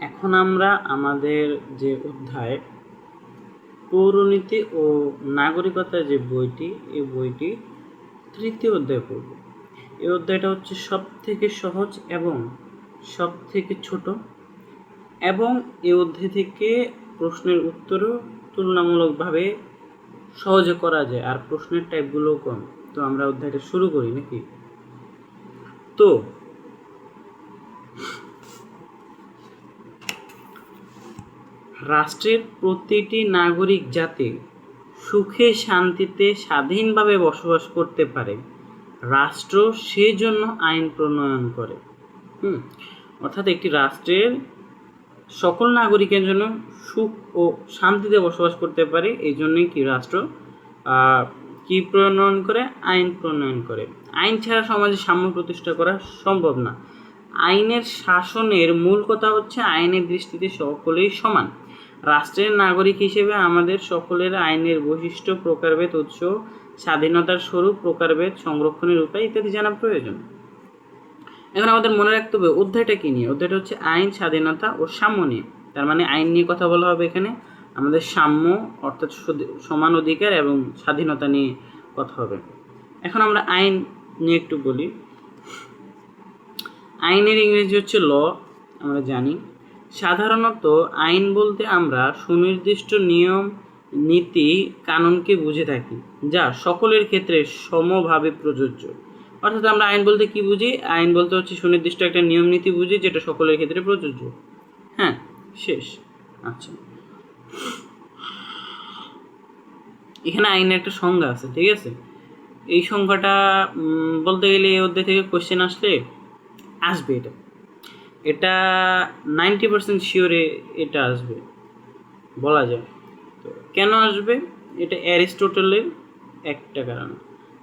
এখন আমরা আমাদের যে অধ্যায় পৌরনীতি ও নাগরিকতা যে বইটি, এই বইটি তৃতীয় অধ্যায় পড়ব। এই অধ্যায়টা হচ্ছে সব থেকে সহজ এবং সব থেকে ছোট, এবং এই অধ্যায় থেকে প্রশ্নের উত্তরও তুলনামূলকভাবে সহজে করা যায়, আর প্রশ্নের টাইপগুলোও কম। তো আমরা অধ্যায়টা শুরু করি নাকি? তো রাষ্ট্রের প্রতিটি নাগরিক যাতে সুখে শান্তিতে স্বাধীনভাবে বসবাস করতে পারে, রাষ্ট্র সেজন্য আইন প্রণয়ন করে। অর্থাৎ একটি রাষ্ট্রের সকল নাগরিকের জন্য সুখ ও শান্তিতে বসবাস করতে পারে, এই জন্যই কি রাষ্ট্র কি প্রণয়ন করে? আইন প্রণয়ন করে। আইন ছাড়া সমাজে সাম্য প্রতিষ্ঠা করা সম্ভব না। আইনের শাসনের মূল কথা হচ্ছে আইনের দৃষ্টিতে সকলেই সমান। রাষ্ট্রের নাগরিক হিসেবে আমাদের সকলের আইনের বৈশিষ্ট্য, প্রকারভেদ, উৎস, স্বাধীনতার স্বরূপ, প্রকারভেদ, সংরক্ষণের উপায় ইত্যাদি জানা প্রয়োজন। এখন আমাদের মনে রাখতে হবে অধ্যায়টা কি নিয়ে। অধ্যায়টা হচ্ছে আইন, স্বাধীনতা ও সাম্য নিয়ে। তার মানে আইন নিয়ে কথা বলা হবে এখানে, আমাদের সাম্য অর্থাৎ সমান অধিকার এবং স্বাধীনতা নিয়ে কথা হবে। এখন আমরা আইন নিয়ে একটু বলি। আইনের ইংরেজি হচ্ছে ল, আমরা জানি। সাধারণত আইন বলতে আমরা সুনির্দিষ্ট নিয়ম, নীতি, কানুনকে বুঝে থাকি, যা সকলের ক্ষেত্রে সমভাবে প্রযোজ্য। অর্থাৎ আমরা আইন বলতে কি বুঝি? আইন বলতে হচ্ছে সুনির্দিষ্ট একটা নিয়ম নীতি বুঝি, যেটা সকলের ক্ষেত্রে প্রযোজ্য। হ্যাঁ, শেষ। আচ্ছা, এখানে আইনের একটা সংজ্ঞা আছে, ঠিক আছে? এই সংজ্ঞাটা বলতে গেলে এই অধ্যায় থেকে কোশ্চেন আসবে। এটা 90% শিওরে এটা আসবে বলা যায়। তো কেন আসবে? এটা অ্যারিস্টটলের একটা কারণ।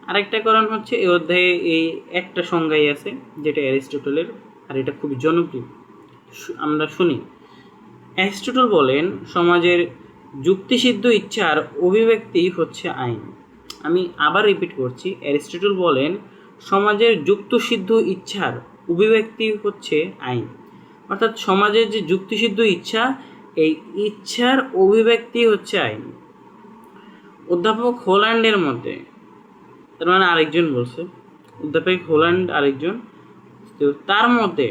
আরেকটা কারণ হচ্ছে এই অধ্যায়ে এই একটা সংজ্ঞাই আছে যেটা অ্যারিস্টটলের, আর এটা খুবই জনপ্রিয়। আমরা শুনি। অ্যারিস্টটল বলেন, সমাজের যুক্তিসিদ্ধ ইচ্ছার অভিব্যক্তি হচ্ছে আইন। আমি আবার রিপিট করছি, অ্যারিস্টটল বলেন সমাজের যুক্তিসিদ্ধ ইচ্ছার অভিব্যক্তি হচ্ছে আইন। অর্থাৎ সমাজের যে যুক্তিসিদ্ধ ইচ্ছা, এই ইচ্ছার অভিব্যক্তি হচ্ছে আইন। অধ্যাপক হোল্যান্ডের মতে, তার মানে আরেকজন বলছে, অধ্যাপক হোল্যান্ড আরেকজন, তো তার মতে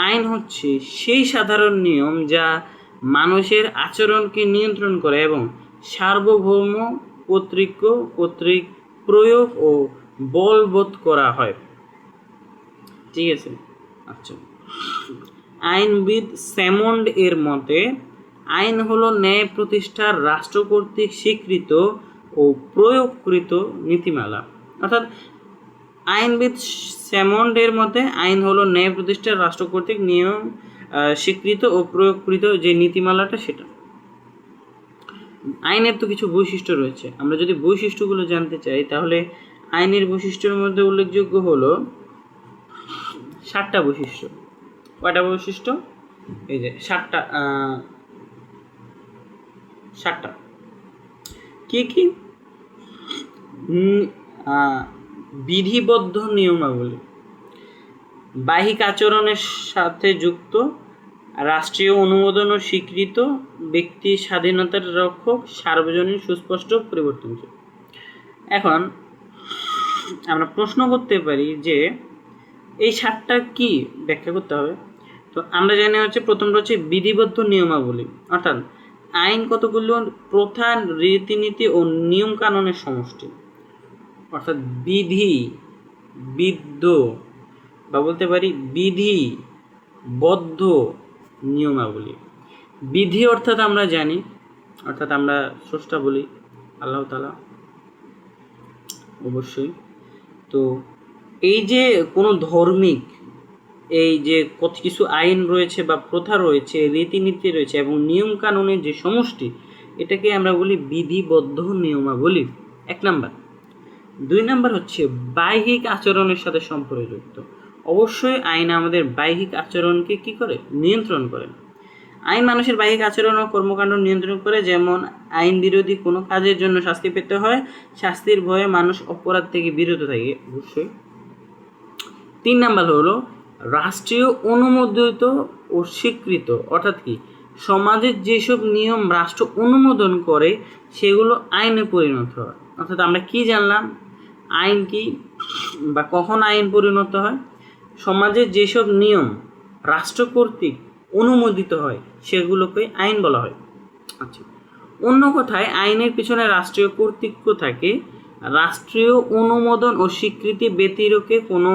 আইন হচ্ছে সেই সাধারণ নিয়ম যা মানুষের আচরণকে নিয়ন্ত্রণ করে এবং সার্বভৌম কর্তৃক প্রয়োগ ও বলবৎ করা হয়। ঠিক আছে? আচ্ছা, আইনবিদ স্যামন্ড এর মতে আইন হলো ন্যায় প্রতিষ্ঠার রাষ্ট্র কর্তৃক স্বীকৃত ও প্রয়োগকৃত নীতিমালা। অর্থাৎ আইনবিদ স্যামন্ড এর মতে আইন হলো ন্যায় প্রতিষ্ঠার রাষ্ট্র কর্তৃক নিয়ম স্বীকৃত ও প্রয়োগকৃত যে নীতিমালাটা, সেটা। আইনের তো কিছু বৈশিষ্ট্য রয়েছে। আমরা যদি বৈশিষ্ট্যগুলো জানতে চাই, তাহলে আইনের বৈশিষ্ট্যের মধ্যে উল্লেখযোগ্য হলো 7টা বৈশিষ্ট্য। কয়টা বৈশিষ্ট্য? এই যে 7টা। কি কি? বিধিবদ্ধ নিয়মাবলী, বাহ্যিক আচরণের সাথে যুক্ত, রাষ্ট্রীয় অনুমোদন ও স্বীকৃত, ব্যক্তি স্বাধীনতার রক্ষক, সার্বজনীন, সুস্পষ্ট, পরিবর্তনশীল। এখন আমরা প্রশ্ন করতে পারি যে এই 7টা কি ব্যাখ্যা করতে হবে। তো আমরা জানি হচ্ছে প্রথমটা হচ্ছে বিধিবদ্ধ নিয়মাবলী, অর্থাৎ আইন কতগুলো প্রথা, রীতিনীতি ও নিয়ম কানুনের সমষ্টি। অর্থাৎ বিধিবদ্ধ বা বলতে পারি বিধিবদ্ধ নিয়মাবলী। বিধি অর্থাৎ আমরা জানি, অর্থাৎ আমরা স্রষ্টা বলি আল্লাহ তাআলা, অবশ্যই। তো এই যে কোনো ধর্মিক এই যে কত কিছু আইন রয়েছে বা প্রথা রয়েছে, রীতিনীতি রয়েছে এবং নিয়ম কানুনের যে সমষ্টি, এটাকে আমরা বলি বিধিবদ্ধ নিয়মাবলী। 1 নাম্বার। 2 নাম্বার হচ্ছে বাহ্যিক আচরণের সাথে সম্পর্কযুক্ত। অবশ্যই আইন আমাদের বাহ্যিক আচরণকে কি করে? নিয়ন্ত্রণ করে। আইন মানুষের বাহ্যিক আচরণ ও কর্মকাণ্ড নিয়ন্ত্রণ করে। যেমন আইন বিরোধী কোনো কাজের জন্য শাস্তি পেতে হয়, শাস্তির ভয়ে মানুষ অপরাধ থেকে বিরত থাকে, অবশ্যই। 3 নাম্বার হলো রাষ্ট্রীয় অনুমোদিত ও স্বীকৃত, অর্থাৎ কি সমাজের যেসব নিয়ম রাষ্ট্র অনুমোদন করে সেগুলো আইনে পরিণত হয়। অর্থাৎ আমরা কি জানলাম, আইন কি বা কখন আইন পরিণত হয়? সমাজের যেসব নিয়ম রাষ্ট্র কর্তৃক অনুমোদিত হয় সেগুলোকে আইন বলা হয়। আচ্ছা, অন্য কথায় আইনের পিছনে রাষ্ট্রীয় কর্তৃত্ব থাকে। রাষ্ট্রীয় অনুমোদন ও স্বীকৃতি ব্যতিরেকে কোনো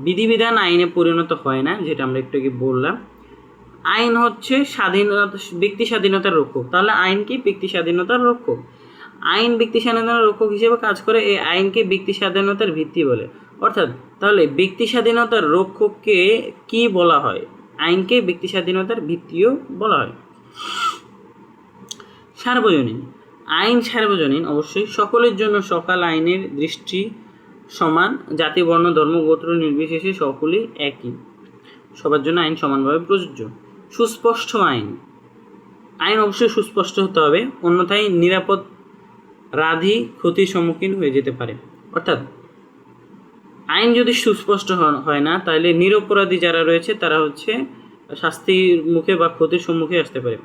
বিধিবিধান আইনে পরিণত হয় না, যেটা আমরা একটু আগে বললাম। আইন হচ্ছে স্বাধীনতা, ব্যক্তি স্বাধীনতার রক্ষক। তাহলে আইন কি? ব্যক্তি স্বাধীনতার রক্ষক। আইন ব্যক্তি স্বাধীনতার রক্ষক হিসেবে কাজ করে। এই আইনকে ব্যক্তি স্বাধীনতার ভিত্তি বলে। অর্থাৎ তাহলে ব্যক্তি স্বাধীনতার রক্ষককে কি বলা হয়? আইনকে ব্যক্তি স্বাধীনতার ভিত্তিও বলা হয়। সার্বজনীন আইন সার্বজনীন, অবশ্যই সকলের জন্য সকল আইনের দৃষ্টি সমান, জাতি বর্ণ ধর্ম গোত্র নির্বিশেষে সকলেই একই, সবার জন্য আইন সমানভাবে প্রযোজ্য। সুস্পষ্ট আইন, আইন অবশ্যই সুস্পষ্ট হতে হবে, অন্যথায় নিরাপদ রাধি ক্ষতির সম্মুখীন হয়ে যেতে পারে। অর্থাৎ আইন যদি সুস্পষ্ট হয় না, তাহলে নিরপরাধী যারা রয়েছে তারা হচ্ছে শাস্তির মুখে বা ক্ষতির সম্মুখে আসতে পারে।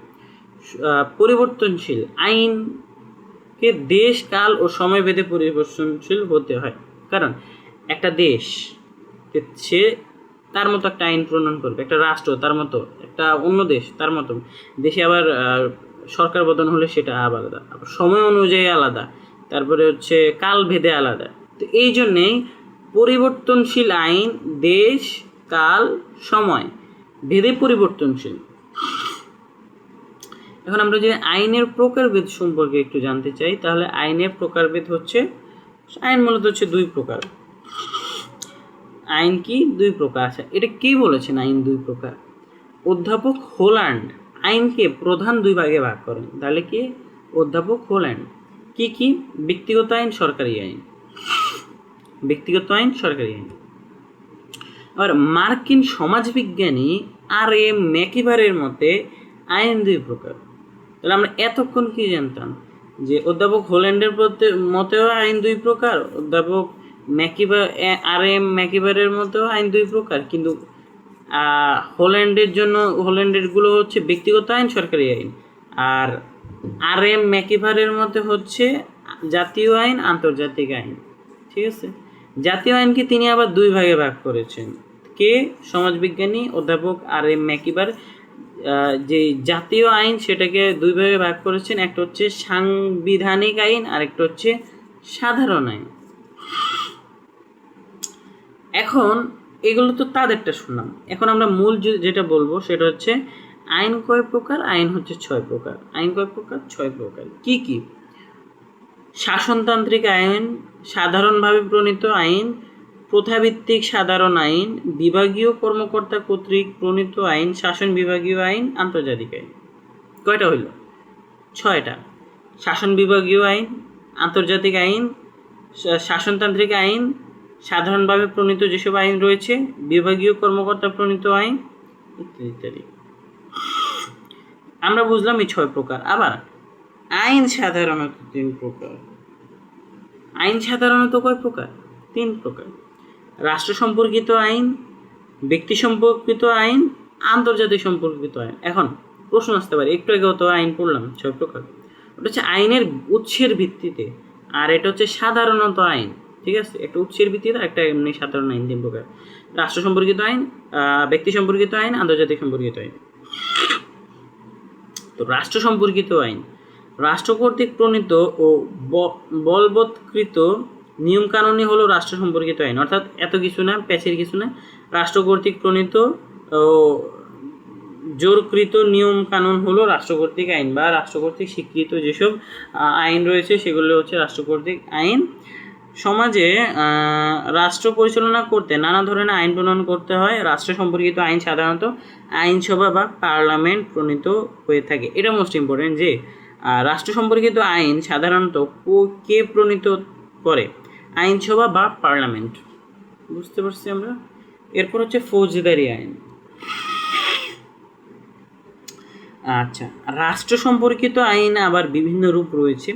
পরিবর্তনশীল আইনকে দেশ কাল ও সময় ভেদে পরিবর্তনশীল হতে হয়। কারণ একটা দেশ সে তার মতো একটা আইন প্রণয়ন করবে, একটা রাষ্ট্র তার মতো, একটা অন্য দেশ তার মতো। দেশে আবার সরকার বদল হলে সেটা আলাদা, আবার সময় অনুযায়ী আলাদা, তারপরে হচ্ছে কাল ভেদে আলাদা। তো এই জন্যেই পরিবর্তনশীল আইন দেশ কাল সময় ভেদে পরিবর্তনশীল। এখন আমরা যদি আইনের প্রকারভেদ সম্পর্কে একটু জানতে চাই, তাহলে আইনের প্রকারভেদ হচ্ছে, আইন মূলত হচ্ছে দুই প্রকার। আইন কি? দুই প্রকার। আচ্ছা, এটা কে বলেছেন আইন দুই প্রকার? অধ্যাপক হোল্যান্ড আইনকে প্রধান দুই ভাগে ভাগ করেন। তাহলে কি? অধ্যাপক হোল্যান্ড। কি কি? ব্যক্তিগত আইন, সরকারি আইন। ব্যক্তিগত আইন, সরকারি আইন। আবার মার্কিন সমাজবিজ্ঞানী আর.এম. ম্যাকিভারের মতে আইন দুই প্রকার। তাহলে আমরা এতক্ষণ কি জানতাম? যে অধ্যাপক হোল্যান্ডের মতেও আইন দুই প্রকার, অধ্যাপক আর.এম. ম্যাকিভারের মতেও আইন দুই প্রকার। কিন্তু হোল্যান্ডেরগুলো হচ্ছে ব্যক্তিগত আইন, সরকারি আইন। আর আর.এম. ম্যাকিভারের মতে হচ্ছে জাতীয় আইন, আন্তর্জাতিক আইন। ঠিক আছে? জাতীয় আইনকে তিনি আবার দুই ভাগে ভাগ করেছেন। কে? সমাজবিজ্ঞানী অধ্যাপক আর.এম. ম্যাকিভার যে জাতীয় আইন সেটাকে দুই ভাগে ভাগ করেছেন। একটা হচ্ছে সাংবিধানিক আইন আর একটা হচ্ছে সাধারণ আইন। এখন এগুলো তো তাদেরটা শুনলাম। এখন আমরা মূল যেটা বলবো সেটা হচ্ছে আইন কয় প্রকার? আইন হচ্ছে 6 প্রকার। আইন কয় প্রকার? 6 প্রকার। কি কি? শাসনতান্ত্রিক আইন, সাধারণভাবে প্রণীত আইন, প্রথাভিত্তিক সাধারণ আইন, বিভাগীয় কর্মকর্তা কর্তৃক প্রণীত আইন, শাসন বিভাগীয় আইন, আন্তর্জাতিক আইন। কয়টা হইল? 6টা। শাসন বিভাগীয় আইন, আন্তর্জাতিক আইন, শাসনতান্ত্রিক আইন, সাধারণভাবে প্রণীত যেসব আইন রয়েছে, বিভাগীয় কর্মকর্তা প্রণীত আইন, ইত্যাদি ইত্যাদি। আমরা বুঝলাম এই 6 প্রকার। আবার আইন সাধারণত 3 প্রকার। আইন সাধারণত কয় প্রকার? 3 প্রকার। রাষ্ট্র সম্পর্কিত আইন, ব্যক্তি সম্পর্কিত আইন, আন্তর্জাতিক সম্পর্কিত আইন। এখন প্রশ্ন আসতে পারে, একটু আগেও তো আইন পড়লাম 6 প্রকার। ওটা হচ্ছে আইনের উৎসের ভিত্তিতে, আর এটা হচ্ছে সাধারণত আইন। ঠিক আছে? একটা উৎসের ভিত্তিতে, একটা এমনি সাধারণ আইন। 3 প্রকার: রাষ্ট্র সম্পর্কিত আইন, ব্যক্তি সম্পর্কিত আইন, আন্তর্জাতিক সম্পর্কিত আইন। তো রাষ্ট্র সম্পর্কিত আইন রাষ্ট্র কর্তৃক প্রণীত ও বলবৎকৃত নিয়মকানুনই হলো রাষ্ট্র সম্পর্কিত আইন। অর্থাৎ এত কিছু না, প্যাচের কিছু না, রাষ্ট্র কর্তৃক প্রণীত ও জোরকৃত নিয়ম কানুন হলো রাষ্ট্র কর্তৃক আইন, বা রাষ্ট্র কর্তৃক স্বীকৃত যেসব আইন রয়েছে সেগুলো হচ্ছে রাষ্ট্র কর্তৃক আইন। সমাজে রাষ্ট্র পরিচালনা করতে নানা ধরনের আইন প্রণয়ন করতে হয়। রাষ্ট্র সম্পর্কিত আইন সাধারণত আইনসভা বা পার্লামেন্ট প্রণীত হয়ে থাকে। এটা মোস্ট ইম্পর্টেন্ট যে রাষ্ট্র সম্পর্কিত আইন সাধারণত কে প্রণীত করে? আইনসভা বা পার্লামেন্ট। বুঝতে পারছি আমরা? এরপর হচ্ছে ফৌজদারি আইন। আচ্ছা, রাষ্ট্র সম্পর্কিত আইন আবার বিভিন্ন রূপ রয়েছে,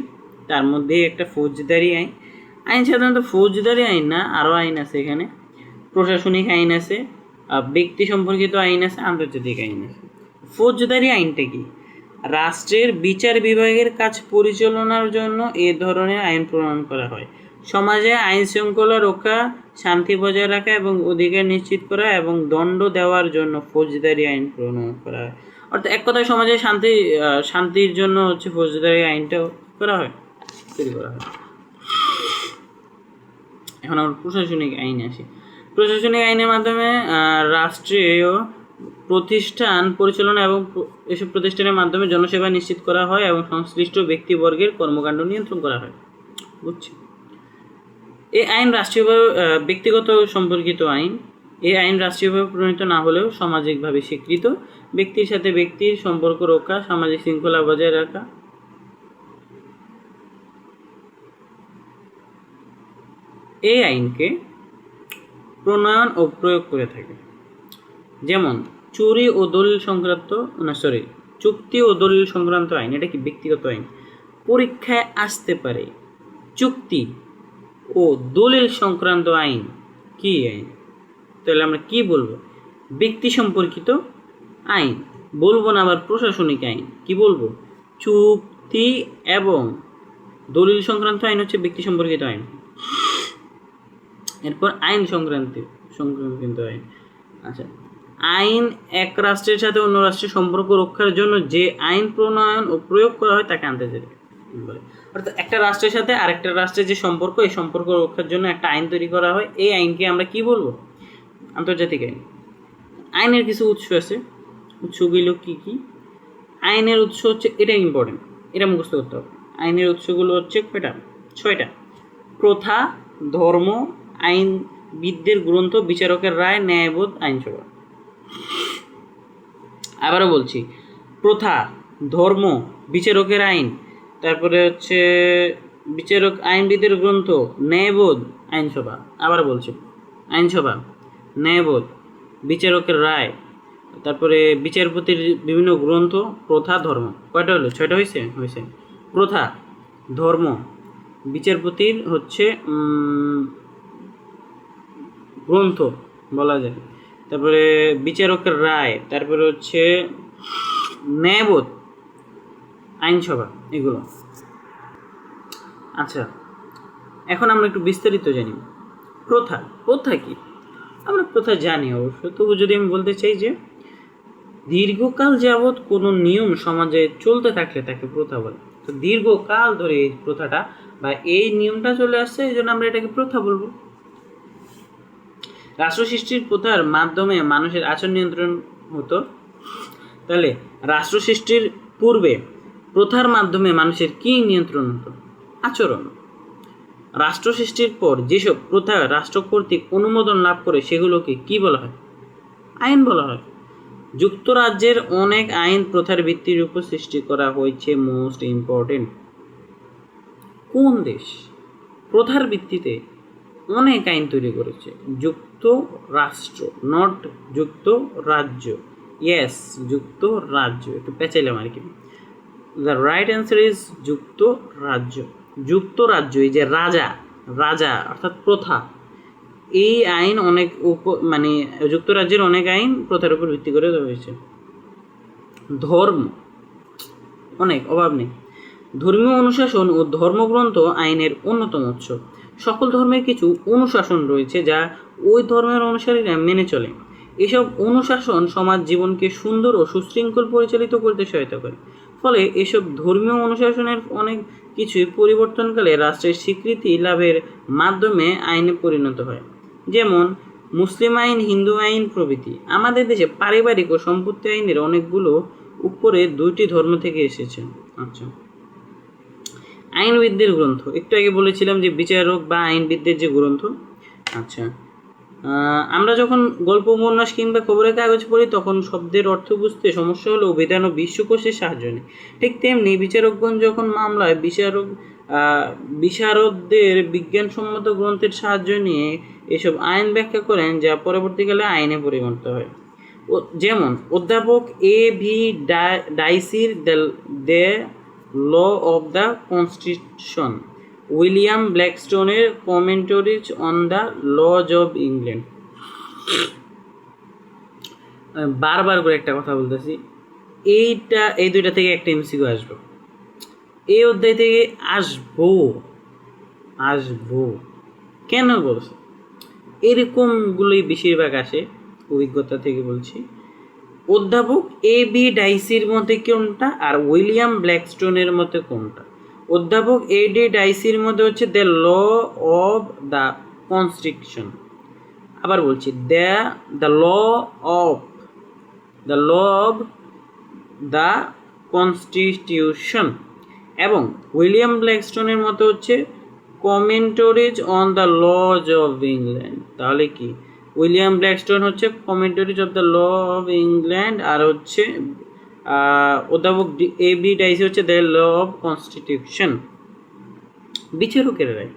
তার মধ্যে একটা ফৌজদারি আইন। আইন সাধারণত ফৌজদারি আইন না, আরও আইন আছে এখানে। প্রশাসনিক আইন আছে, ব্যক্তি সম্পর্কিত আইন আছে, আন্তর্জাতিক আইন আছে। ফৌজদারি আইনটা কি? রাষ্ট্রের বিচার বিভাগের কাজ পরিচালনার জন্য এ ধরনের আইন প্রণয়ন করা হয়। সমাজে আইন শৃঙ্খলা রক্ষা, শান্তি বজায় রাখা এবং অধিকার নিশ্চিত করা এবং দণ্ড দেওয়ার জন্য ফৌজদারি আইন প্রণয়ন করা হয়। অর্থাৎ এক কথায় সমাজে শান্তির জন্য হচ্ছে ফৌজদারি আইনটা করা হয়, তৈরি করা হয়। এখন আমরা প্রশাসনিক আইনে আসি। প্রশাসনিক আইনের মাধ্যমে রাষ্ট্রীয় প্রতিষ্ঠান পরিচালনা এবং এসব প্রতিষ্ঠানের মাধ্যমে জনসেবা নিশ্চিত করা হয় এবং সংশ্লিষ্ট ব্যক্তিবর্গের কর্মকাণ্ড নিয়ন্ত্রণ করা হয়। বুঝছি। এই আইন রাষ্ট্রীয়ভাবে ব্যক্তিগত সম্পর্কিত আইন। এই আইন রাষ্ট্রীয়ভাবে প্রণীত না হলেও সামাজিকভাবে স্বীকৃত। ব্যক্তির সাথে ব্যক্তির সম্পর্ক রক্ষা, সামাজিক শৃঙ্খলা বজায় রাখা। এই আইনকে প্রণয়ন ও প্রয়োগ করে থাকে। যেমন চুরি ও দলিল সংক্রান্ত চুক্তি ও দলিল সংক্রান্ত আইন, এটা কি ব্যক্তিগত আইন। পরীক্ষায় আসতে পারে চুক্তি ও দলিল সংক্রান্ত আইন কি আইন? তাহলে আমরা কি বলবো? ব্যক্তি সম্পর্কিত আইন বলবো না, আবার প্রশাসনিক আইন কি বলবো? চুক্তি এবং দলিল সংক্রান্ত আইন হচ্ছে ব্যক্তি সম্পর্কিত আইন। এরপর আইন সংক্রান্ত আইন। আচ্ছা, আইন এক রাষ্ট্রের সাথে অন্য রাষ্ট্রের সম্পর্ক রক্ষার জন্য যে আইন প্রণয়ন ও প্রয়োগ করা হয় তাকে আন্তর্জাতিক বলে। অর্থাৎ একটা রাষ্ট্রের সাথে আরেকটা রাষ্ট্রের যে সম্পর্ক, এই সম্পর্ক রক্ষার জন্য একটা আইন তৈরি করা হয়, এই আইনকে আমরা কি বলবো? আন্তর্জাতিক আইন। আইনের কিছু উৎস আছে, উৎসগুলো কি কি? আইনের উৎস হচ্ছে, এটা ইম্পর্টেন্ট, এটা মুখস্থ করতে হবে। আইনের উৎসগুলো হচ্ছে কয়টা? 6টা। প্রথা, ধর্ম, আইনবিদদের গ্রন্থ, বিচারকের রায়, ন্যায়বোধ, আইনসভা। আবারও বলছি, প্রথা, ধর্ম, বিচারকের আইন, তারপরে হচ্ছে বিচারক আইনবিদের গ্রন্থ, ন্যায়বোধ, আইনসভা। আবার বলছি, আইনসভা, ন্যায়বোধ, বিচারকের রায়, তারপরে বিচারপতির বিভিন্ন গ্রন্থ, প্রথা, ধর্ম। কয়টা হলো? 6টা হয়েছে। প্রথা, ধর্ম, বিচারপতির হচ্ছে গ্রন্থ বলা যায়, তারপরে বিচারকের রায়, তারপরে হচ্ছে ন্যায়বোধ, আইনসভা, এগুলো। আচ্ছা, এখন আমরা একটু বিস্তারিত জানি। প্রথা কি? আমরা প্রথা জানি অবশ্য, তবু যদি আমি বলতে চাই যে দীর্ঘকাল যাবৎ কোনো নিয়ম সমাজে চলতে থাকলে তাকে প্রথা বলে। তো দীর্ঘকাল ধরে এই প্রথাটা বা এই নিয়মটা চলে আসছে, এই জন্য আমরা এটাকে প্রথা বলবো। রাষ্ট্র সৃষ্টির প্রথার মাধ্যমে মানুষের আচরণ নিয়ন্ত্রণ হতো। তাহলে রাষ্ট্র সৃষ্টির পূর্বে প্রথার মাধ্যমে মানুষের কি নিয়ন্ত্রণ হতো? আচরণ। রাষ্ট্র সৃষ্টির পর যেসব প্রথা রাষ্ট্র কর্তৃক অনুমোদন লাভ করে সেগুলোকে কি বলা হয়? আইন বলা হয়। যুক্তরাজ্যের অনেক আইন প্রথার ভিত্তির উপর সৃষ্টি করা হয়েছে। মোস্ট ইম্পর্টেন্ট, কোন দেশ প্রথার ভিত্তিতে অনেক আইন তৈরি করেছে? যুক্তরাষ্ট্র, নট যুক্তরাজ্য। ইয়েস, যুক্তরাজ্য, একটু পেঁচাইলাম আর কি। দ্য রাইট অ্যান্সার ইজ যুক্তরাজ্য। এই যে রাজা অর্থাৎ প্রথা, এই আইন অনেক যুক্তরাজ্যের অনেক আইন প্রথার উপর ভিত্তি করে হয়েছে। ধর্ম, অনেক অভাব নেই। ধর্মীয় অনুশাসন ও ধর্মগ্রন্থ আইনের অন্যতম উৎস। সকল ধর্মের কিছু অনুশাসন রয়েছে যা ওই ধর্মের অনুসারীরা মেনে চলে। এসব অনুশাসন সমাজ জীবনকে সুন্দর ও সুশৃঙ্খল পরিচালিত করতে সহায়তা করে। ফলে এসব ধর্মীয় অনুশাসনের অনেক কিছুই পরিবর্তনকালে রাষ্ট্রের স্বীকৃতি লাভের মাধ্যমে আইনে পরিণত হয়। যেমন মুসলিম আইন, হিন্দু আইন প্রভৃতি। আমাদের দেশে পারিবারিক ও সম্পত্তি আইনের অনেকগুলো উপরে 2টি ধর্ম থেকে এসেছে। আচ্ছা, আইনবিদদের গ্রন্থ, একটু আগে বলেছিলাম যে বিচারক বা আইনবিদদের যে গ্রন্থ। আচ্ছা, আমরা যখন গল্প উপন্যাস কিংবা খবরের কাগজ পড়ি তখন শব্দের অর্থ বুঝতে সমস্যা হলেও বিধান ও বিশ্বকোষের সাহায্য নেই। ঠিক তেমনি বিচারকগণ যখন মামলায় বিশারদদের বিজ্ঞানসম্মত গ্রন্থের সাহায্য নিয়ে এসব আইন ব্যাখ্যা করেন, যা পরবর্তীকালে আইনে পরিণত হয়। যেমন অধ্যাপক A.V. ডাইসির the law of the constitution, William ব্ল্যাকস্টোনের commentaries on the laws of England. বারবার করে একটা কথা বলতেছি, এই দুইটা থেকে একটা এমসিকিউ আসবে, এই অধ্যায় থেকে আসবো কেন বলছো? এরকমগুলোই বেশিরভাগ আসে, অভিজ্ঞতা থেকে বলছি। অধ্যাপক এ বি ডাইসির মতে কোনটা আর উইলিয়াম ব্ল্যাকস্টোনের মতে কোনটা? অধ্যাপক এ ডি ডাইসির মধ্যে হচ্ছে the law of the constriction, আবার বলছি the law of the constitution, এবং উইলিয়াম ব্ল্যাকস্টোনের মতো হচ্ছে commentaries on the laws of England. তাহলে কি উইলিয়াম ব্ল্যাকস্টোন হচ্ছে commentaries of the law of England, আর হচ্ছে অধ্যাপক এ বি ডাইসি হচ্ছে দ্য ল অফ কনস্টিটিউশন। বিচারকের রায়,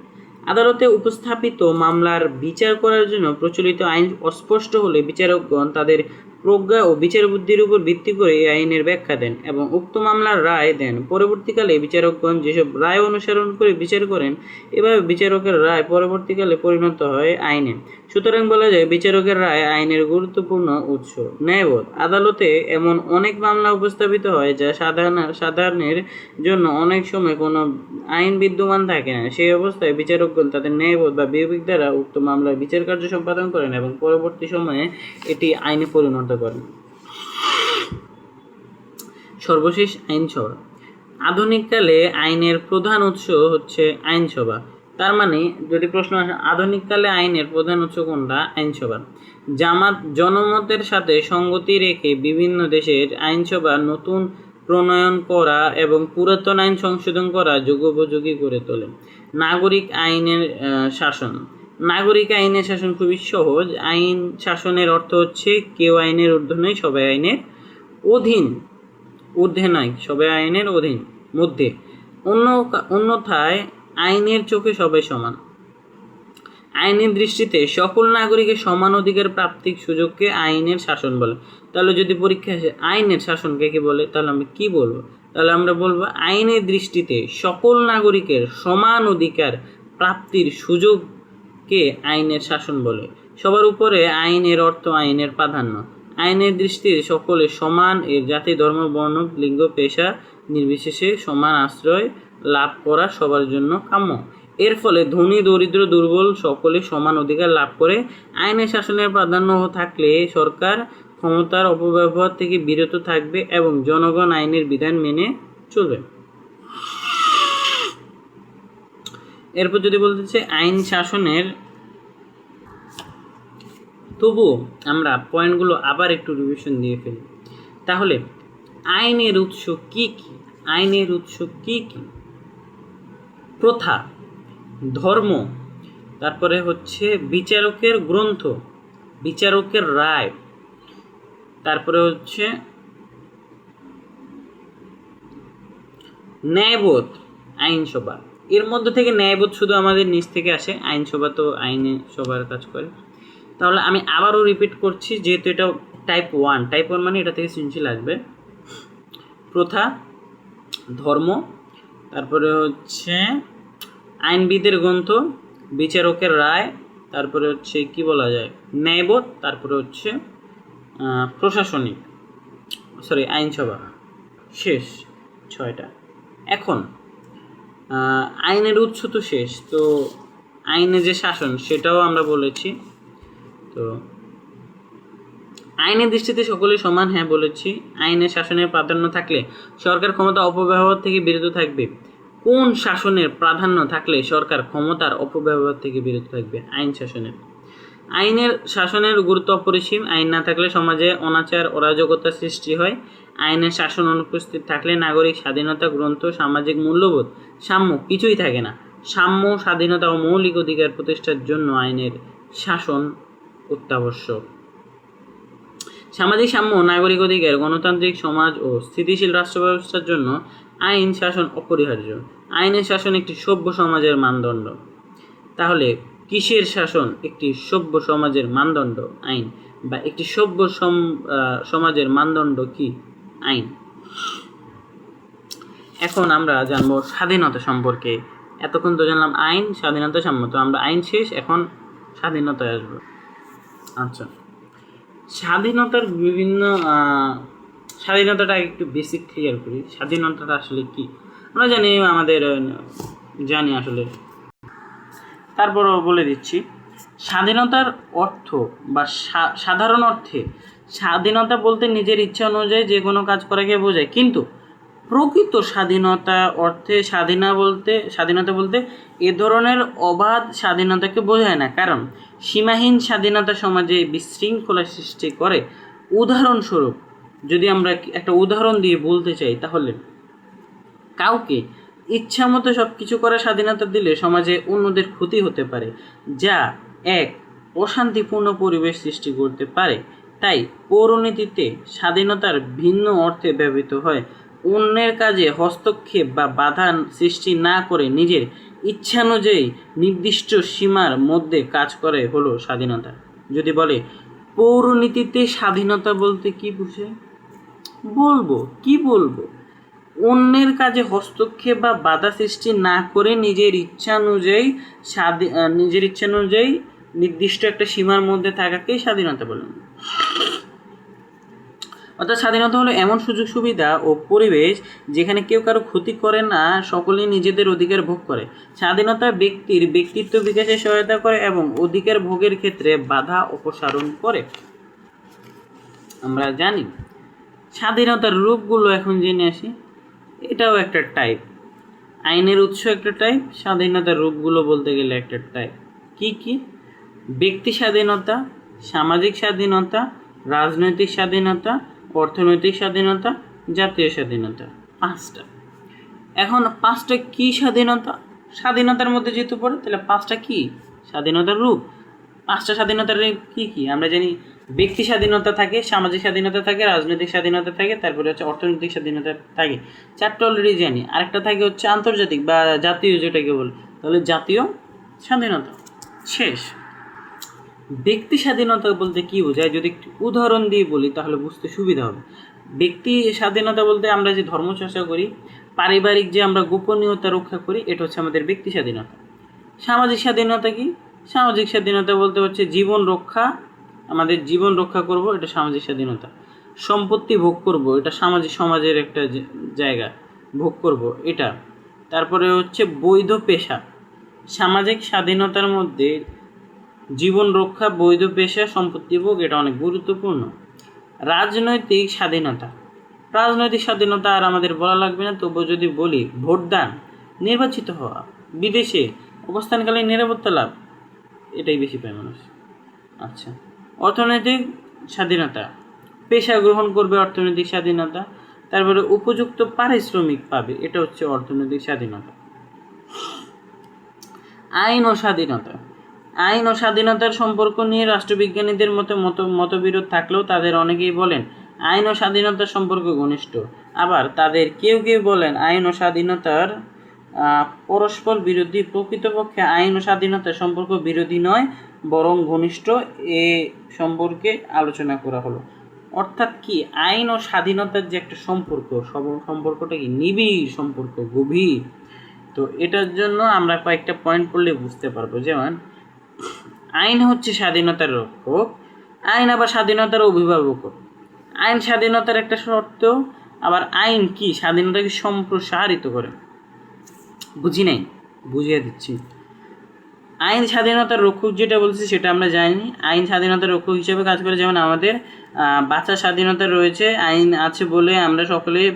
আদালতে উপস্থাপিত মামলার বিচার করার জন্য প্রচলিত আইন অস্পষ্ট হলে বিচারকগণ তাদের প্রজ্ঞা ও বিচার বুদ্ধির উপর ভিত্তি করে এই আইনের ব্যাখ্যা দেন এবং উক্ত মামলার রায় দেন। পরবর্তীকালে বিচারকগণ যেসব রায় অনুসরণ করে বিচার করেন, এভাবে বিচারকের রায় পরবর্তীকালে পরিণত হয় আইনে। সুতরাং বলা যায় বিচারকের রায় আইনের গুরুত্বপূর্ণ উৎস। ন্যায়বোধ, আদালতে এমন অনেক মামলা উপস্থাপিত হয় যা সাধারণের জন্য অনেক সময় কোনো আইন বিদ্যমান থাকে না। সেই অবস্থায় বিচারকগণ তাদের ন্যায়বোধ বা বিবেক দ্বারা উক্ত মামলার বিচার কার্য সম্পাদন করেন এবং পরবর্তী সময়ে এটি আইনে পরিণত করেন। সর্বশেষ আইনসভা। আধুনিককালে আইনের প্রধান উৎস হচ্ছে আইনসভা। তার মানে যদি প্রশ্ন আসে আধুনিককালে আইনের প্রধান উৎস কোনটা, আইনসভা। জনমতের সাথে সঙ্গতি রেখে বিভিন্ন দেশের আইনসভা নতুন প্রণয়ন করা এবং পুরাতন আইন সংশোধন করা যুগোপযোগী করে তোলে। নাগরিক আইনের শাসন। নাগরিক আইনের শাসন খুবই সহজ। আইন শাসনের অর্থ হচ্ছে কেউ আইনের ঊর্ধ্বে নয়, সবাই আইনের অধীন। ঊর্ধ্বে নয়, সবাই আইনের অধীন, মধ্যে। অন্যথায় আইনের চোখে সবাই সমান। আইনের দৃষ্টিতে সকল নাগরিকের সমান অধিকার প্রাপ্তির সুযোগকে আইনের শাসন বলে। তাহলে যদি পরীক্ষা আসে আইনের শাসন কাকে বলে, তাহলে আমরা কি বলবো? তাহলে আমরা বলবো আইনের দৃষ্টিতে সকল নাগরিকের সমান অধিকার প্রাপ্তির সুযোগকে আইনের শাসন বলে। সবার উপরে আইনের অর্থ আইনের প্রাধান্য। আইনের দৃষ্টিতে সকলে সমান, এর জাতি, ধর্ম, বর্ণ, লিঙ্গ, পেশা নির্বিশেষে সমান আশ্রয় লাভ করা সবার জন্য কাম্য। এর ফলে ধনী, দরিদ্র, দুর্বল সকলে সমান অধিকার লাভ করে। আইনের শাসনের প্রাধান্য থাকলে সরকার ক্ষমতার অপব্যবহার থেকে বিরত থাকবে এবং জনগণ আইনের বিধান মেনে চলবে। এরপর যদি বলতেছে আইন শাসনের, তবুও আমরা পয়েন্টগুলো আবার একটু রিভিশন দিয়ে ফেলি। তাহলে আইনের উৎস কি কি? আইনের উৎস কি কি? প্রথা, ধর্ম, তারপরে হচ্ছে বিচারকের গ্রন্থ, বিচারকের রায়, তারপরে হচ্ছে ন্যায়বোধ, আইনসভা। এর মধ্যে থেকে ন্যায়বোধ শুধু আমাদের নিচ থেকে আসে, আইনসভা তো আইনে সবার কাজ করে। তাহলে আমি আবারও রিপিট করছি, যেহেতু এটা টাইপ 1, টাইপ 1 মানে এটা থেকে সৃজনশীল আসবে। প্রথা, ধর্ম, তারপরে হচ্ছে আইনবিদের গ্রন্থ, বিচারকের রায়, তারপরে হচ্ছে কি বলা যায় ন্যায়বোধ, তারপরে হচ্ছে প্রশাসনিক আইনসভা। শেষ 6টা। এখন আইনের উৎস তো শেষ, তো আইনে যে শাসন সেটাও আমরা বলেছি। তো আইনের দৃষ্টিতে সকলে সমান, হ্যাঁ বলেছি। আইনের শাসনের প্রাধান্য থাকলে সরকার ক্ষমতা অপব্যবহার থেকে বিরত থাকবে। কোন শাসনের প্রাধান্য থাকলে সরকার ক্ষমতার অপব্যবহার থেকে বিরত থাকবে? আইন শাসনের। আইনের শাসনের গুরুত্ব অপরিসীম। আইন না থাকলে সমাজে অনাচার, অরাজকতা সৃষ্টি হয়। আইনের শাসন অনুপস্থিত থাকলে নাগরিক স্বাধীনতা, গ্রন্থ, সামাজিক মূল্যবোধ, সাম্য কিছুই থাকে না। সাম্য, স্বাধীনতা ও মৌলিক অধিকার প্রতিষ্ঠার জন্য আইনের শাসন অত্যাবশ্যক। সামাজিক সাম্য, নাগরিক অধিকার, গণতান্ত্রিক সমাজ ও স্থিতিশীল রাষ্ট্র ব্যবস্থার জন্য আইন শাসন অপরিহার্য। আইনের শাসন একটি সভ্য সমাজের মানদণ্ড। তাহলে কিসের শাসন একটি সভ্য সমাজের মানদণ্ড? আইন। বা একটি সভ্য সমাজের মানদণ্ড কি? আইন। এখন আমরা জানবো স্বাধীনতা সম্পর্কে। এতক্ষণ তো জানলাম আইন, স্বাধীনতা, সাম্য। তো আমরা আইন শেষ, এখন স্বাধীনতায় আসবো। আচ্ছা, স্বাধীনতার বিভিন্ন স্বাধীনতাটা একটু বেসিক ক্লিয়ার করি। স্বাধীনতাটা আসলে কি আমরা জানি, আমাদের জানি আসলে, তারপরও বলে দিচ্ছি। স্বাধীনতার অর্থ বা সাধারণ অর্থে স্বাধীনতা বলতে নিজের ইচ্ছা অনুযায়ী যে কোনো কাজ করাকে বোঝায়, কিন্তু প্রকৃত স্বাধীনতা অর্থে স্বাধীনতা বলতে এ ধরনের অবাধ স্বাধীনতাকে বোঝায় না, কারণ সীমাহীন স্বাধীনতা সমাজে বিশৃঙ্খলা সৃষ্টি করে। উদাহরণস্বরূপ যদি আমরা একটা উদাহরণ দিয়ে বলতে চাই, তাহলে কাউকে ইচ্ছামতো সব কিছু করার স্বাধীনতা দিলে সমাজে অন্যদের ক্ষতি হতে পারে, যা এক অশান্তিপূর্ণ পরিবেশ সৃষ্টি করতে পারে। তাই পৌরনীতিতে স্বাধীনতার ভিন্ন অর্থে ব্যবহৃত হয়। অন্যের কাজে হস্তক্ষেপ বা বাধা সৃষ্টি না করে নিজের ইচ্ছানুযায়ী নির্দিষ্ট সীমার মধ্যে কাজ করে হলো স্বাধীনতা। যদি বলে পৌরনীতিতে স্বাধীনতা বলতে কি বুঝে, বলবো অন্যের কাজে হস্তক্ষেপ বা বাধা সৃষ্টি না করে নিজের ইচ্ছা অনুযায়ী নির্দিষ্ট একটা সীমার মধ্যে থাকাকেই স্বাধীনতা বলেন। অর্থাৎ স্বাধীনতা হলো এমন সুযোগ সুবিধা ও পরিবেশ যেখানে কেউ কারো ক্ষতি করে না, সকলেই নিজেদের অধিকার ভোগ করে। স্বাধীনতা ব্যক্তির ব্যক্তিত্ব বিকাশে সহায়তা করে এবং অধিকার ভোগের ক্ষেত্রে বাধা অপসারণ করে। আমরা জানি স্বাধীনতার রূপগুলো এখন জেনে আসি। এটাও একটা টাইপ, আইনের উৎস একটা টাইপ, স্বাধীনতার রূপগুলো বলতে গেলে একটা টাইপ। কি? ব্যক্তি স্বাধীনতা, সামাজিক স্বাধীনতা, রাজনৈতিক স্বাধীনতা, অর্থনৈতিক স্বাধীনতা, জাতীয় স্বাধীনতা। 5টা। এখন 5টা কি স্বাধীনতার মধ্যে যেহেতু পড়ে, তাহলে 5টা কি স্বাধীনতার রূপ। 5টা স্বাধীনতার কি আমরা জানি। ব্যক্তি স্বাধীনতা থাকে, সামাজিক স্বাধীনতা থাকে, রাজনৈতিক স্বাধীনতা থাকে, তারপরে হচ্ছে অর্থনৈতিক স্বাধীনতা থাকে। 4টা অলরেডি জানি। আরেকটা থাকে হচ্ছে আন্তর্জাতিক বা জাতীয়, যেটাকে বলি। তাহলে জাতীয় স্বাধীনতা শেষ। ব্যক্তি স্বাধীনতা বলতে কি বোঝায়, যদি একটু উদাহরণ দিয়ে বলি তাহলে বুঝতে সুবিধা হবে। ব্যক্তি স্বাধীনতা বলতে আমরা যে ধর্মচর্চা করি, পারিবারিক যে আমরা গোপনীয়তা রক্ষা করি, এটা হচ্ছে আমাদের ব্যক্তি স্বাধীনতা। সামাজিক স্বাধীনতা কি? সামাজিক স্বাধীনতা বলতে হচ্ছে আমাদের জীবন রক্ষা করব, এটা সামাজিক স্বাধীনতা। সম্পত্তি ভোগ করব, এটা সমাজের একটা জায়গা, ভোগ করব এটা। তারপরে হচ্ছে বৈধ পেশা। সামাজিক স্বাধীনতার মধ্যে জীবন রক্ষা, বৈধ পেশা, সম্পত্তি ভোগ, এটা অনেক গুরুত্বপূর্ণ। রাজনৈতিক স্বাধীনতা আর আমাদের বলা লাগবে না, তবুও যদি বলি ভোটদান, নির্বাচিত হওয়া, বিদেশে অবস্থানকালীন নিরাপত্তা লাভ, এটাই বেশি পায় মানুষ। আচ্ছা, অর্থনৈতিক স্বাধীনতা, পেশা গ্রহণ করবে, অর্থনৈতিক স্বাধীনতা। তারপরে উপযুক্ত পারিশ্রমিক পাবে, এটা হচ্ছে অর্থনৈতিক স্বাধীনতা। আইন ও স্বাধীনতার সম্পর্ক নিয়ে রাষ্ট্রবিজ্ঞানীদের মতবিরোধ থাকলেও তাদের অনেকেই বলেন আইন ও স্বাধীনতার সম্পর্ক ঘনিষ্ঠ। আবার তাদের কেউ বলেন আইন ও স্বাধীনতার পরস্পর বিরোধী। প্রকৃতপক্ষে আইন ও স্বাধীনতার সম্পর্ক বিরোধী নয়, বরং ঘনিষ্ঠ। এ সম্পর্কে আলোচনা করা হলো। অর্থাৎ কি, আইন ও স্বাধীনতার যে একটা সম্পর্কটা কি নিবিড় সম্পর্ক, গভীর। তো এটার জন্য আমরা কয়েকটা পয়েন্ট পড়লে বুঝতে পারবো। যেমন আইন হচ্ছে স্বাধীনতার রক্ষক, আইন আবার স্বাধীনতার অভিভাবক। আইন স্বাধীনতার একটা শর্ত, আবার আইন কি স্বাধীনতাকে সম্প্রসারিত করে। বুঝিয়ে দিচ্ছি। আইন স্বাধীনতার রক্ষক যেটা বলছি সেটা আমরা জানি। আইন স্বাধীনতার রক্ষক হিসেবে কাজ করে। যেমন আমাদের বাঁচার স্বাধীনতা রয়েছে, আইন আছে বলে আমরা সকলেই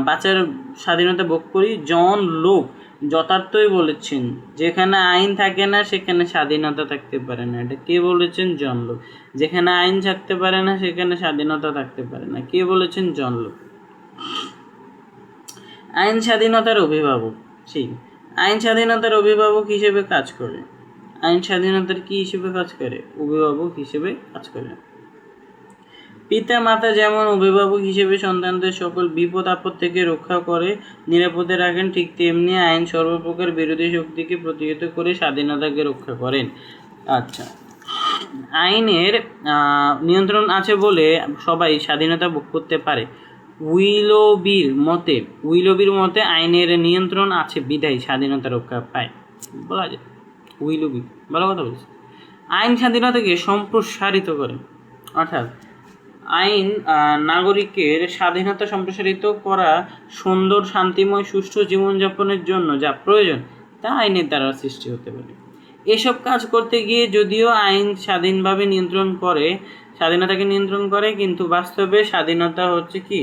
বাঁচার স্বাধীনতা ভোগ করি। জন লোক যথার্থই বলেছেন, যেখানে আইন থাকে না সেখানে স্বাধীনতা থাকতে পারে না। এটা কে বলেছেন? জন লোক। যেখানে আইন থাকতে পারে না সেখানে স্বাধীনতা থাকতে পারে না। কে বলেছেন? জন লোক। আইন স্বাধীনতার অভিভাবক। ঠিক, আইন স্বাধীনতার অভিভাবক হিসেবে কাজ করে। আইন স্বাধীনতার কি হিসেবে কাজ করে? অভিভাবক হিসেবে কাজ করে। পিতা মাতা যেমন অভিভাবক হিসেবে সন্তানদের সকল বিপদ আপদ থেকে রক্ষা করে, নিরাপদে রাখেন, ঠিক তেমনি আইন সর্বপ্রকার বিরোধী শক্তিকে প্রতিহত করে স্বাধীনতাকে রক্ষা করেন। আচ্ছা, আইনের নিয়ন্ত্রণ আছে বলে সবাই স্বাধীনতা ভোগ করতে পারে। উইলবির মতে আইনের নিয়ন্ত্রণ আছে বিধায় স্বাধীনতা রক্ষা পায়, বলা যায়। উইলবি ভালো কথা বলছে। আইন স্বাধীনতাকে সম্প্রসারিত করে। অর্থাৎ আইন নাগরিকের স্বাধীনতা সম্প্রসারিত করা, সুন্দর, শান্তিময়, সুষ্ঠু জীবনযাপনের জন্য যা প্রয়োজন তা আইনের দ্বারা সৃষ্টি হতে পারে। এসব কাজ করতে গিয়ে যদিও আইন স্বাধীনভাবে স্বাধীনতাকে নিয়ন্ত্রণ করে, কিন্তু বাস্তবে স্বাধীনতা হচ্ছে কি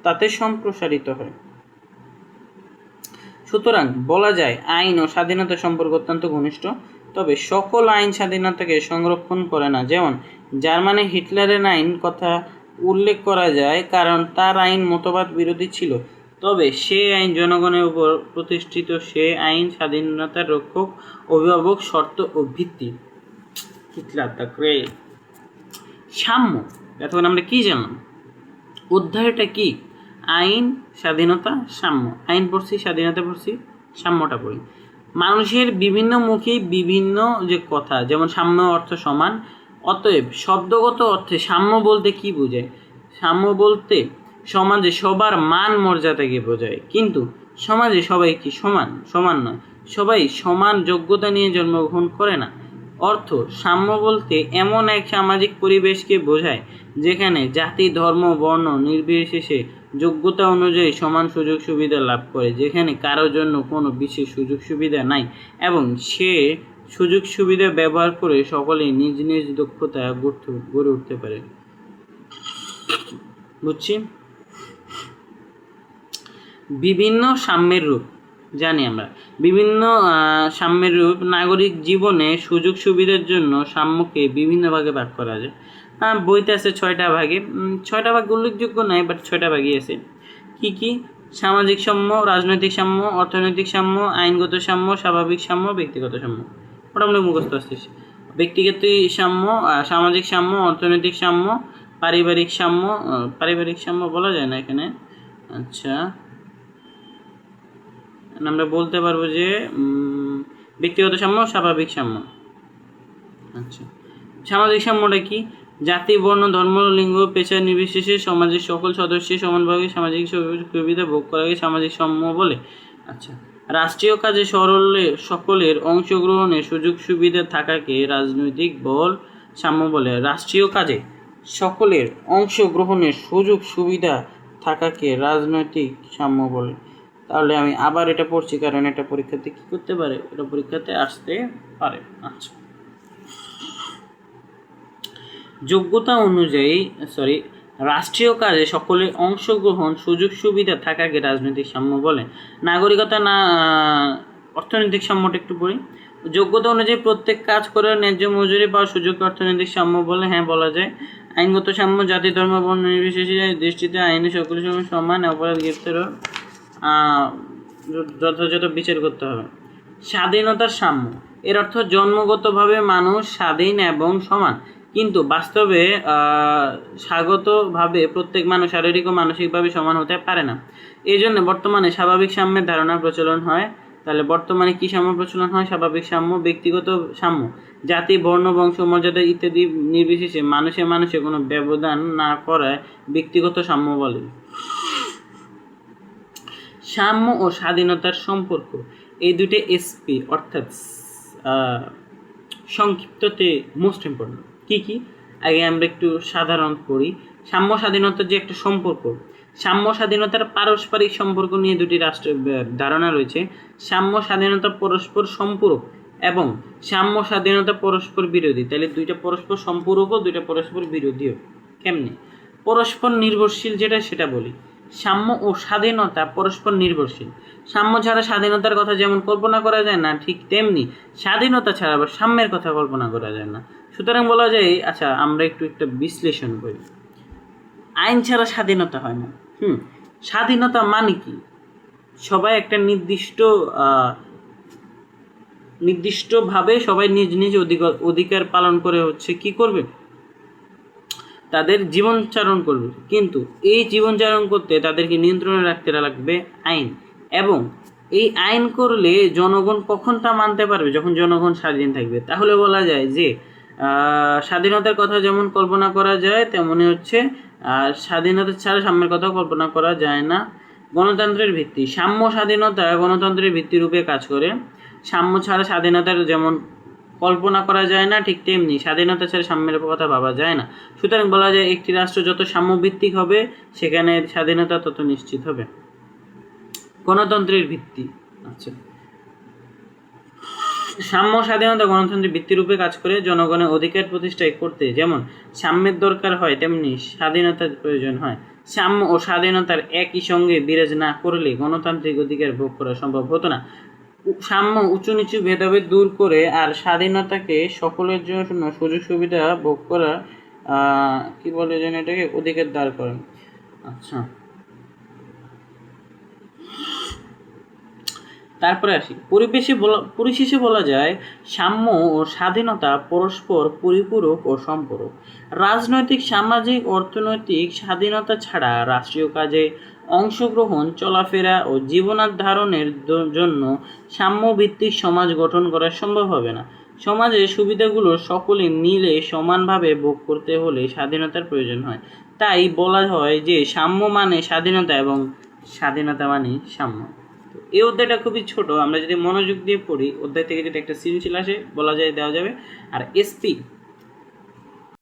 তাতে সম্প্রসারিত হয়। সুতরাং বলা যায় আইন ও স্বাধীনতার সম্পর্ক অত্যন্ত ঘনিষ্ঠ, তবে সকল আইন স্বাধীনতাকে সংরক্ষণ করে না। যেমন জার্মানি হিটলারের আইন কথা উল্লেখ করা যায়, কারণ তার আইন মতবাদ বিরোধী ছিল, তবে সে আইন জনগণের উপর প্রতিষ্ঠিত। সে আইন স্বাধীনতার রক্ষক, অভিভাবক, শর্ত ও ভিত্তি। Hitler the great. সাম্য, এতক্ষণ আমরা কি জানলাম? অধ্যায়টা কি? আইন, স্বাধীনতা, সাম্য। আইন পড়ছি, স্বাধীনতা পড়ছি, সাম্যটা পড়ি। মানুষের বিভিন্ন মুখে বিভিন্ন যে কথা, যেমন সাম্য অর্থ সমান। অতএব শব্দগত অর্থে সাম্য বলতে কি বোঝায়? সাম্য বলতে সমাজে সবার মান মর্যাদাকে বোঝায়, কিন্তু সমাজে সবাই কি সমান নয়, সবাই সমান যোগ্যতা নিয়ে জন্মগ্রহণ করে না। অর্থ সাম্য বলতে এমন এক সামাজিক পরিবেশকে বোঝায় যেখানে জাতি, ধর্ম, বর্ণ নির্বিশেষে যোগ্যতা অনুযায়ী সমান সুযোগ সুবিধা লাভ করে, যেখানে কারোর জন্য কোনো বিশেষ সুযোগ সুবিধা নাই এবং সে সুযোগ সুবিধা ব্যবহার করে সকলেই নিজ নিজ দক্ষতা গড়ে উঠতে পারে। বুঝছি? বিভিন্ন সাম্যের রূপ জানি আমরা। বিভিন্ন সাম্যের রূপ। নাগরিক জীবনে সুযোগ সুবিধার জন্য সাম্যকে বিভিন্ন ভাগে ভাগ করা যায়। বইতে আছে 6টা ভাগে। 6টা ভাগ উল্লেখযোগ্য নয়, বাট 6টা ভাগই আছে। কি কি? সামাজিক সাম্য, রাজনৈতিক সাম্য, অর্থনৈতিক সাম্য, আইনগত সাম্য, স্বাভাবিক সাম্য, ব্যক্তিগত সাম্য। মোটামুটি মুখস্থ আসতেছে। ব্যক্তিগত সাম্য, সামাজিক সাম্য, অর্থনৈতিক সাম্য, পারিবারিক সাম্য বলা যায় না এখানে। আচ্ছা, আমরা বলতে পারবো যে ব্যক্তিগত সাম্য, স্বাভাবিক সাম্য। আচ্ছা, সামাজিক সাম্যটা কি? জাতি, বর্ণ, ধর্ম, লিঙ্গ, পেশা নির্বিশেষে সমাজের সকল সদস্যের সমানভাবে সামাজিক সুবিধা ভোগ করাকে সামাজিক সাম্য বলে। আচ্ছা, রাষ্ট্রীয় কাজে সকলের অংশগ্রহণের সুযোগ সুবিধা থাকাকে রাজনৈতিক সাম্য বলে। রাষ্ট্রীয় কাজে সকলের অংশগ্রহণের সুযোগ সুবিধা থাকাকে রাজনৈতিক সাম্য বলে। তাহলে আমি আবার এটা পড়ছি, কারণ এটা পরীক্ষাতে কি করতে পারে, এটা পরীক্ষাতে আসতে পারে। আচ্ছা, যোগ্যতা অনুযায়ী রাষ্ট্রীয় কাজে সকলের অংশগ্রহণ সুযোগ সুবিধা থাকাকে রাজনৈতিক সাম্য বলে। নাগরিকতা না অর্থনৈতিক সাম্যটা একটু পড়ি। যোগ্যতা অনুযায়ী প্রত্যেক কাজ করার ন্যায্য মজুরি পাওয়ার সুযোগকে অর্থনৈতিক সাম্য বলে। হ্যাঁ, বলা যায়। আইনগত সাম্য, জাতি, ধর্ম, বর্ণ নির্বিশেষে দৃষ্টিতে আইনে সকলের সঙ্গে সমান, অপরাধ গ্রেপ্তারও যথাযথ বিচার করতে হবে। স্বাধীনতার সাম্য, এর অর্থ জন্মগতভাবে মানুষ স্বাধীন এবং সমান, কিন্তু বাস্তবে স্বাগতভাবে প্রত্যেক মানুষ শারীরিক ও মানসিকভাবে সমান হতে পারে না। এই জন্য বর্তমানে স্বাভাবিক সাম্যের ধারণা প্রচলন হয়। তাহলে বর্তমানে কি সাম্য প্রচলন হয়? স্বাভাবিক সাম্য। ব্যক্তিগত সাম্য, জাতি, বর্ণ, বংশ, মর্যাদা ইত্যাদি নির্বিশেষে মানুষে কোনো ব্যবধান না করায় ব্যক্তিগত সাম্য বলে। সাম্য ও স্বাধীনতার সম্পর্ক, এই দুটো এসপি অর্থাৎ সংক্ষিপ্ততে মোস্ট ইম্পর্টেন্ট। কি আগে আমরা একটু সাধারণ করি। সাম্য স্বাধীনতার যে একটা সম্পর্ক, সাম্য স্বাধীনতার পারস্পরিক সম্পর্ক নিয়ে দুটি ধারণা রয়েছে। সাম্য স্বাধীনতা পরস্পর সম্পূরক এবং সাম্য স্বাধীনতা পরস্পর বিরোধী। তাহলে দুইটা পরস্পর সম্পূরক ও দুইটা পরস্পর বিরোধীও। কেমনে? পরস্পর নির্ভরশীল যেটা সেটা বলি। সাম্য ও স্বাধীনতা পরস্পর নির্ভরশীল। সাম্য ছাড়া স্বাধীনতার কথা যেমন কল্পনা করা যায় না, ঠিক তেমনি স্বাধীনতা ছাড়া আবার সাম্যের কথা কল্পনা করা যায় না। সুতরাং বলা যায়, আচ্ছা আমরা একটা বিশ্লেষণ করি। আইন ছাড়া স্বাধীনতা হয় না। স্বাধীনতা মানে কি? সবাই একটা নির্দিষ্টভাবে সবাই নিজ নিজ অধিকার পালন করে কি করবে? তাদের জীবনযাপন করবে, কিন্তু এই জীবনযাপন করতে তাদেরকে নিয়ন্ত্রণে রাখতে লাগবে আইন। এবং এই আইন করলে জনগণ কখন তা মানতে পারবে? যখন জনগণ স্বাধীন থাকবে। তাহলে বলা যায় যে স্বাধীনতার কথা যেমন কল্পনা করা যায়, তেমনি স্বাধীনতা ছাড়া সাম্যের কথা কল্পনা করা যায় না। গণতন্ত্রের ভিত্তি, সাম্য স্বাধীনতা গণতন্ত্রের ভিত্তিরূপে কাজ করে। সাম্য ছাড়া স্বাধীনতার যেমন কল্পনা করা যায় না, ঠিক তেমনি স্বাধীনতা ছাড়া সাম্যের কথা ভাবা যায় না। সুতরাং বলা যায় একটি রাষ্ট্র যত সাম্যভিত্তিক হবে সেখানে স্বাধীনতা তত নিশ্চিত হবে। গণতন্ত্রের ভিত্তি। আচ্ছা, সাম্য স্বাধীনতা গণতন্ত্রের ভিত্তিরূপে কাজ করে জনগণের অধিকার প্রতিষ্ঠা করতে যেমন সাম্যের দরকার হয় তেমনি স্বাধীনতার প্রয়োজন হয়। সাম্য ও স্বাধীনতার একই সঙ্গে বিরাজ না করলে গণতান্ত্রিক অধিকার ভোগ করা সম্ভব হতো না। সাম্য উঁচু নিচু ভেদাভেদ দূর করে আর স্বাধীনতাকে সকলের জন্য সুযোগ সুবিধা ভোগ করা কি বলে যেন এটাকে অধিকার দাঁড় করেন। আচ্ছা, তারপরে আসি পরিশেষে বলা যায় সাম্য ও স্বাধীনতা পরস্পর পরিপূরক ও সম্পূরক। রাজনৈতিক, সামাজিক, অর্থনৈতিক স্বাধীনতা ছাড়া রাষ্ট্রীয় কাজে অংশগ্রহণ, চলাফেরা ও জীবনাধারণের জন্য সাম্যভিত্তিক সমাজ গঠন করা সম্ভব হবে না। সমাজের সুবিধাগুলো সকলে মিলে সমানভাবে ভোগ করতে হলে স্বাধীনতার প্রয়োজন হয়। তাই বলা হয় যে সাম্য মানে স্বাধীনতা এবং স্বাধীনতা মানে সাম্য। এই অধ্যায়টা খুবই ছোট, আমরা যদি মনোযোগ দিয়ে পড়ি অধ্যায় থেকে যদি একটা সৃজনশীল আসে বলা যায় দেওয়া যাবে। আর এসপি